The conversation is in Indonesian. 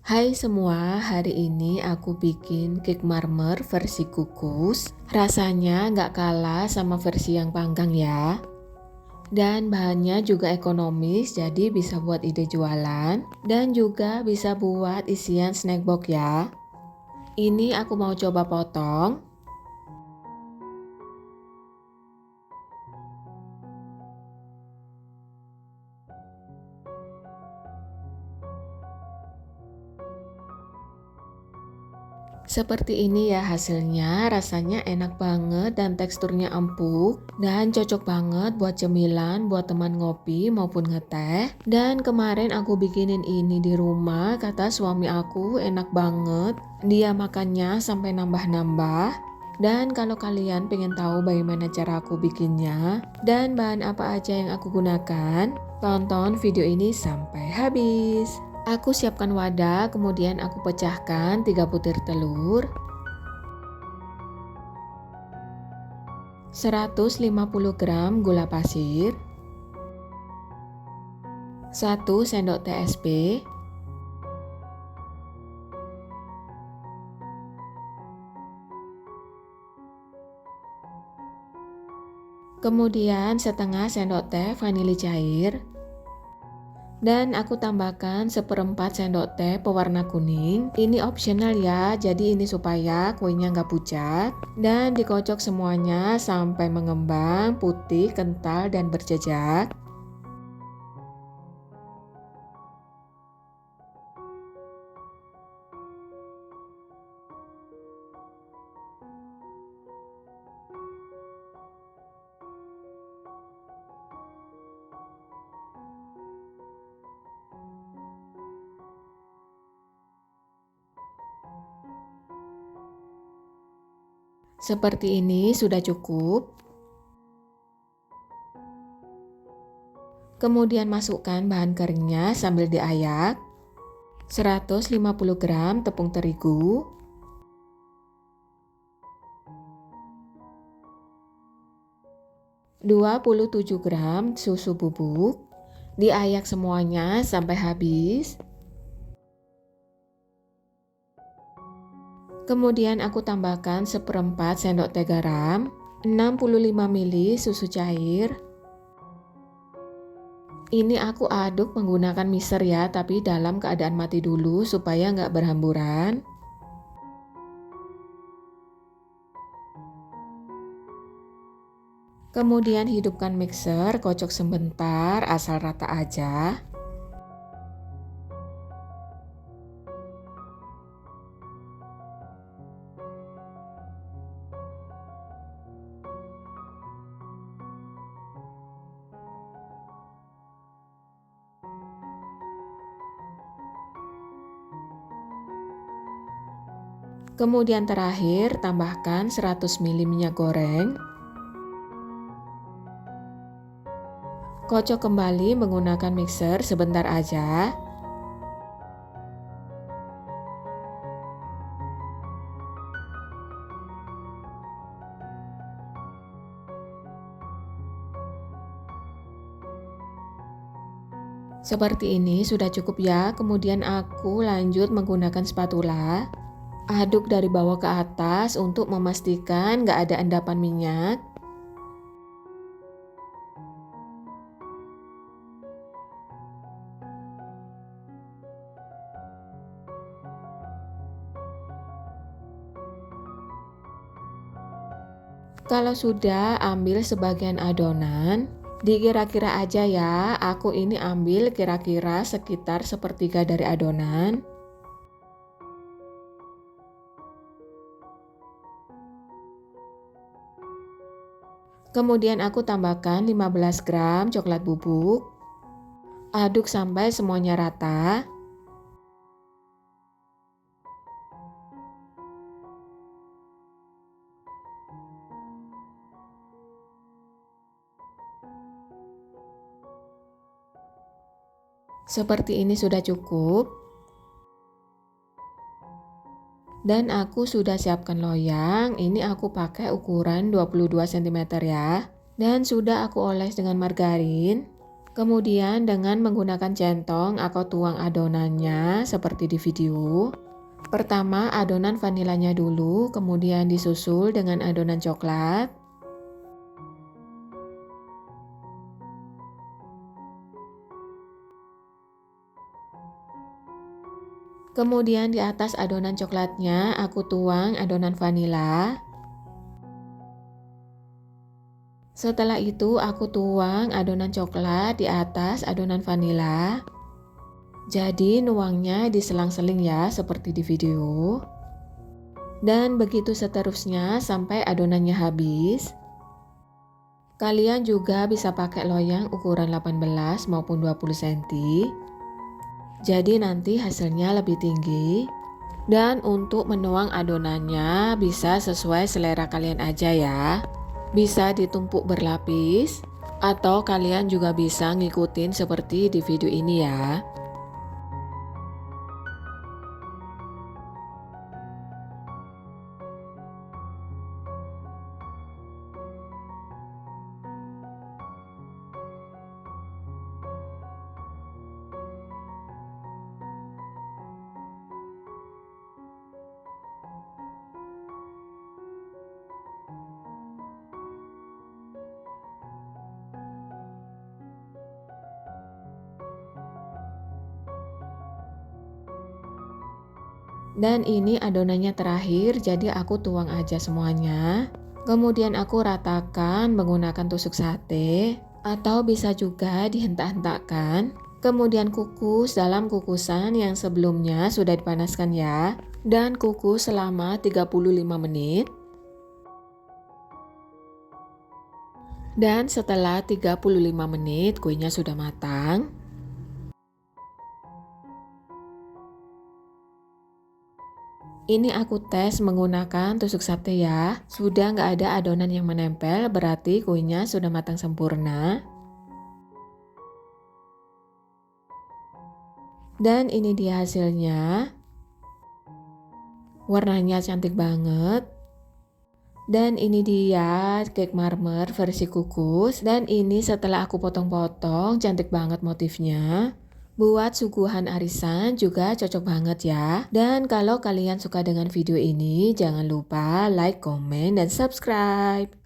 Hai semua, hari ini aku bikin cake marmer versi kukus. Rasanya nggak kalah sama versi yang panggang ya. Dan bahannya juga ekonomis, jadi bisa buat ide jualan. Dan juga bisa buat isian snack box ya. Ini aku mau coba potong. Seperti ini ya hasilnya, rasanya enak banget dan teksturnya empuk dan cocok banget buat cemilan, buat teman ngopi maupun ngeteh. Dan kemarin aku bikinin ini di rumah, kata suami aku enak banget, dia makannya sampai nambah-nambah. Dan kalau kalian pengen tahu bagaimana cara aku bikinnya dan bahan apa aja yang aku gunakan, tonton video ini sampai habis. Aku siapkan wadah, kemudian aku pecahkan 3 butir telur, 150 gram gula pasir, 1 sendok teh SP, kemudian setengah sendok teh vanili cair, dan aku tambahkan 1/4 sendok teh pewarna kuning. Ini optional ya, jadi ini supaya kuenya nggak pucat. Dan dikocok semuanya sampai mengembang, putih, kental, dan berjejak. Seperti ini sudah cukup. Kemudian masukkan bahan keringnya sambil diayak. 150 gram tepung terigu, 27 gram susu bubuk, diayak semuanya sampai habis. Kemudian aku tambahkan 1/4 sendok teh garam, 65 ml susu cair. Ini aku aduk menggunakan mixer ya, tapi dalam keadaan mati dulu supaya nggak berhamburan. Kemudian hidupkan mixer, kocok sebentar asal rata aja. Kemudian terakhir tambahkan 100 ml minyak goreng. Kocok kembali menggunakan mixer sebentar aja. Seperti ini sudah cukup ya. Kemudian aku lanjut menggunakan spatula. Aduk dari bawah ke atas untuk memastikan nggak ada endapan minyak. Kalau sudah, ambil sebagian adonan. Dikira-kira aja ya, aku ini ambil kira-kira sekitar sepertiga dari adonan. Kemudian aku tambahkan 15 gram coklat bubuk. Aduk sampai semuanya rata. Seperti ini sudah cukup. Dan aku sudah siapkan loyang. Ini aku pakai ukuran 22 cm ya. Dan sudah aku oles dengan margarin. Kemudian dengan menggunakan centong, aku tuang adonannya seperti di video. Pertama adonan vanilanya dulu, kemudian disusul dengan adonan coklat. Kemudian di atas adonan coklatnya aku tuang adonan vanila. Setelah itu aku tuang adonan coklat di atas adonan vanila. Jadi nuangnya diselang-seling ya seperti di video. Dan begitu seterusnya sampai adonannya habis. Kalian juga bisa pakai loyang ukuran 18 maupun 20 cm. Jadi nanti hasilnya lebih tinggi. Dan untuk menuang adonannya bisa sesuai selera kalian aja ya. Bisa ditumpuk berlapis atau kalian juga bisa ngikutin seperti di video ini ya. Dan ini adonannya terakhir, jadi aku tuang aja semuanya. Kemudian aku ratakan menggunakan tusuk sate atau bisa juga dihentak-hentakkan. Kemudian kukus dalam kukusan yang sebelumnya sudah dipanaskan ya. Dan kukus selama 35 menit. Dan setelah 35 menit kuenya sudah matang. Ini aku tes menggunakan tusuk sate ya. Sudah nggak ada adonan yang menempel, berarti kuenya sudah matang sempurna. Dan ini dia hasilnya. Warnanya cantik banget. Dan ini dia cake marmer versi kukus. Dan ini setelah aku potong-potong, cantik banget motifnya. Buat suguhan arisan juga cocok banget ya. Dan kalau kalian suka dengan video ini, jangan lupa like, komen, dan subscribe.